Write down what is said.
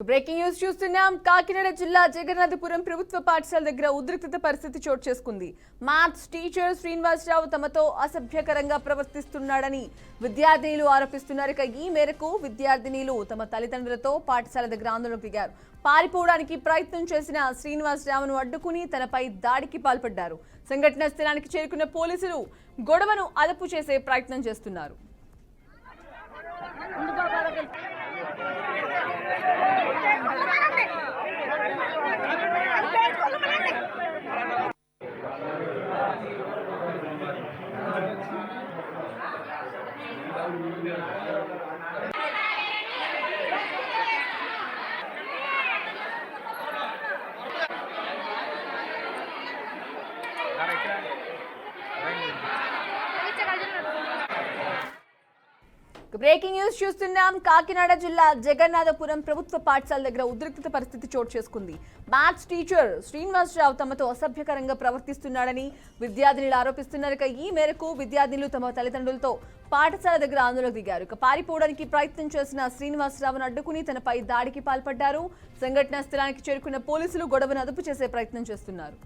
Breaking news చూస్తున్నాం. కాకినాడ జిల్లా జగన్నాథపురం ప్రభుత్వ పాఠశాల దగ్గర ఉద్రిక్తత పరిస్థితి చోటు చేసుకుంది. మ్యాథ్స్ టీచర్ శ్రీనివాసరావు తమతో అసభ్యకరంగా ప్రవర్తిస్తున్నాడని విద్యార్థినులు ఆరోపిస్తున్నారు. ఇక ఈ మేరకు విద్యార్థినులు తమ తల్లిదండ్రులతో పాఠశాల దగ్గర ఆందోళనకు దిగారు. పారిపోవడానికి ప్రయత్నం చేసిన శ్రీనివాసరావును అడ్డుకుని తనపై దాడికి పాల్పడ్డారు. సంఘటన స్థలానికి చేరుకున్న పోలీసులు గొడవను అదుపు చేసే ప్రయత్నం చేస్తున్నారు. బ్రేకింగ్ న్యూస్ చూస్తున్నాం. కాకినాడ జిల్లా జగన్నాథపురం ప్రభుత్వ పాఠశాల దగ్గర ఉద్రిక్తత పరిస్థితి చోటు చేసుకుంది. మ్యాథ్స్ టీచర్ శ్రీనివాసరావు తమతో అసభ్యకరంగా ప్రవర్తిస్తున్నాడని విద్యార్థినులు ఆరోపిస్తున్నారు. ఇక ఈ మేరకు విద్యార్థినులు తమ తల్లిదండ్రులతో పాఠశాల దగ్గర ఆందోళనకు దిగారు. ఇక పారిపోవడానికి ప్రయత్నం చేసిన శ్రీనివాసరావును అడ్డుకుని తనపై దాడికి పాల్పడ్డారు. సంఘటనా స్థలానికి చేరుకున్న పోలీసులు గొడవను అదుపు చేసే ప్రయత్నం చేస్తున్నారు.